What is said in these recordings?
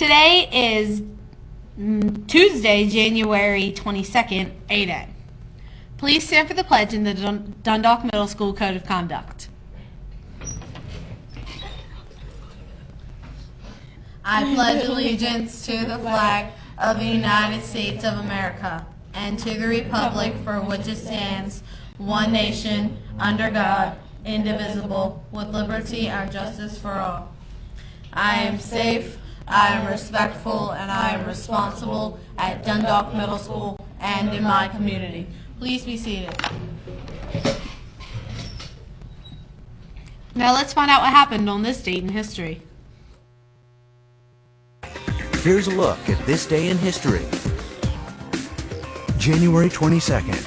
Today is Tuesday, January 22nd, 8 Please stand for the pledge in the Dundalk Middle School Code of Conduct. I pledge allegiance to the flag of the United States of America and to the republic for which it stands, one nation, under God, indivisible, with liberty and justice for all. I am safe, I am respectful, and I am responsible at Dundalk Middle School and in my community. Please be seated. Now let's find out what happened on this date in history. Here's a look at this day in history. January 22nd.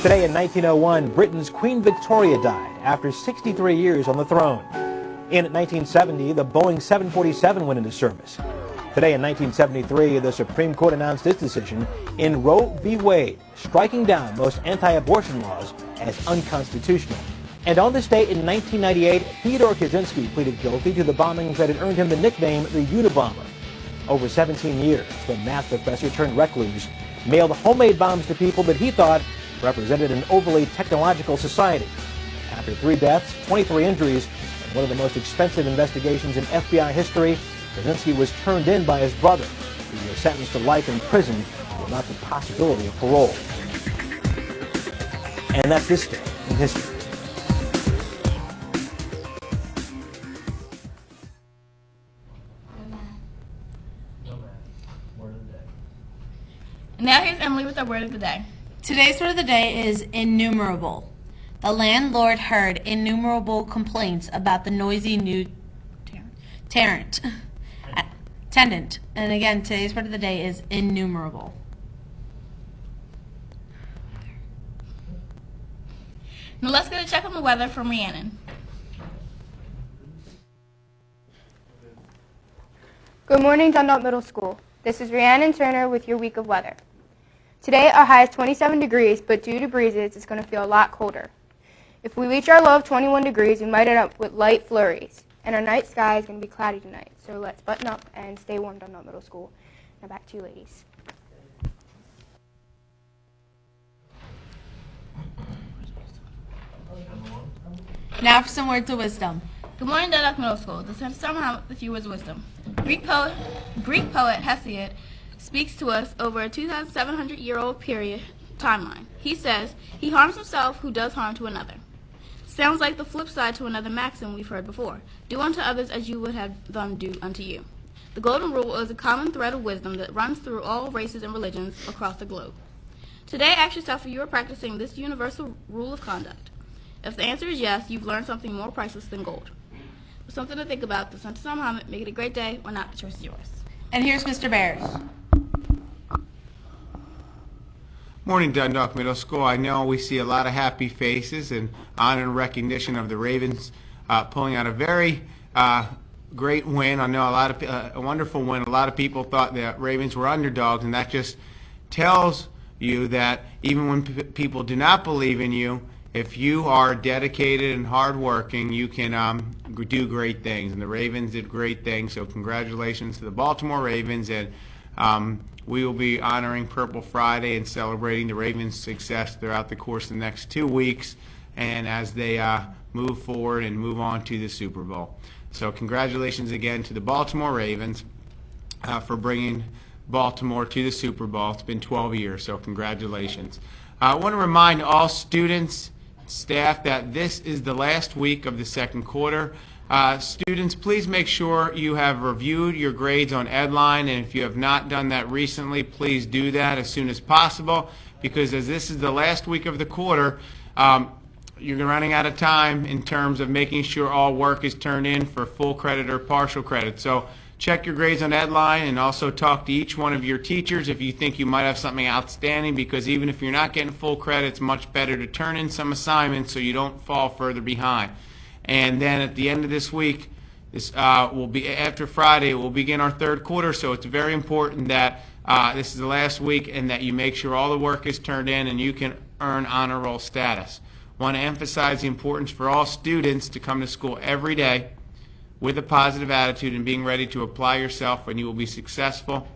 Today in 1901, Britain's Queen Victoria died after 63 years on the throne. In 1970, the Boeing 747 went into service. Today in 1973, the Supreme Court announced its decision in Roe v. Wade, striking down most anti-abortion laws as unconstitutional. And on this date in 1998, Theodore Kaczynski pleaded guilty to the bombings that had earned him the nickname the Unabomber. Over 17 years, the math professor turned recluse mailed homemade bombs to people that he thought represented an overly technological society. After 3 deaths, 23 injuries, and one of the most expensive investigations in FBI history, Kaczynski was turned in by his brother, who was sentenced to life in prison without the possibility of parole. And that's this day in history. Now here's Emily with our word of the day. Today's word of the day is innumerable. The landlord heard innumerable complaints about the noisy new tenant. And again, today's word of the day is innumerable. Now let's get a check on the weather from Rhiannon. Good morning, Dundalk Middle School. This is Rhiannon Turner with your week of weather. Today our high is 27 degrees, but due to breezes, it's going to feel a lot colder. If we reach our low of 21 degrees, we might end up with light flurries. And our night sky is going to be cloudy tonight. So let's button up and stay warm, Dundalk Middle School. Now back to you, ladies. Now for some words of wisdom. Good morning, Dundalk Middle School. This is somehow with few words of wisdom. Greek poet Hesiod speaks to us over a 2,700-year-old period timeline. He says, "He harms himself who does harm to another." Sounds like the flip side to another maxim we've heard before. Do unto others as you would have them do unto you. The golden rule is a common thread of wisdom that runs through all races and religions across the globe. Today, ask yourself if you are practicing this universal rule of conduct. If the answer is yes, you've learned something more priceless than gold. Something to think about. The Son to Muhammad. Make it a great day, or not. The choice is yours. And here's Mr. Bears. Morning, Dundalk Middle School. I know we see a lot of happy faces in honor and recognition of the Ravens pulling out a very great win. I know a wonderful win. A lot of people thought the Ravens were underdogs, and that just tells you that even when people do not believe in you, if you are dedicated and hardworking, you can do great things. And the Ravens did great things, so congratulations to the Baltimore Ravens. And we will be honoring Purple Friday and celebrating the Ravens' success throughout the course of the next 2 weeks and as they move forward and move on to the Super Bowl. So congratulations again to the Baltimore Ravens for bringing Baltimore to the Super Bowl. It's been 12 years, so congratulations. I want to remind all students, staff, that this is the last week of the second quarter. Students, please make sure you have reviewed your grades on Edline, and if you have not done that recently, please do that as soon as possible, because as this is the last week of the quarter, you're running out of time in terms of making sure all work is turned in for full credit or partial credit. So check your grades on Edline and also talk to each one of your teachers if you think you might have something outstanding, because even if you're not getting full credit, it's much better to turn in some assignments so you don't fall further behind. And then at the end of this week, this will be after Friday, we'll begin our third quarter, so it's very important that this is the last week and that you make sure all the work is turned in and you can earn honor roll status. Want to emphasize the importance for all students to come to school every day with a positive attitude and being ready to apply yourself, and you will be successful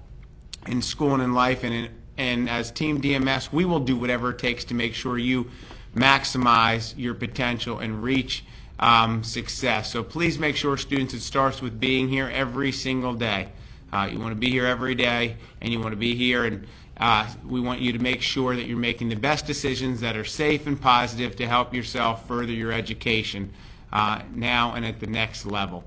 in school and in life. And as Team DMS, we will do whatever it takes to make sure you maximize your potential and reach success. So please make sure, students, it starts with being here every single day. You want to be here every day, and you want to be here, and we want you to make sure that you're making the best decisions that are safe and positive to help yourself further your education now and at the next level.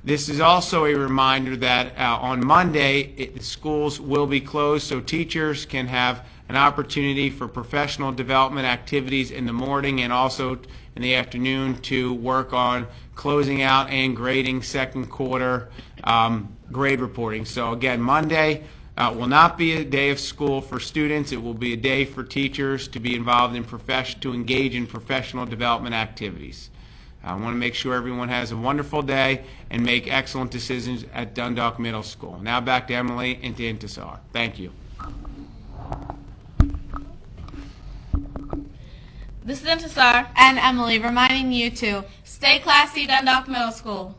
This is also a reminder that on Monday, schools will be closed, so teachers can have an opportunity for professional development activities in the morning and also in the afternoon to work on closing out and grading second quarter grade reporting. So again, Monday will not be a day of school for students. It will be a day for teachers to be involved in to engage in professional development activities. I want to make sure everyone has a wonderful day and make excellent decisions at Dundalk Middle School. Now back to Emily and to Intisar. Thank you. This is Intisar and Emily reminding you to stay classy, Dundalk Middle School.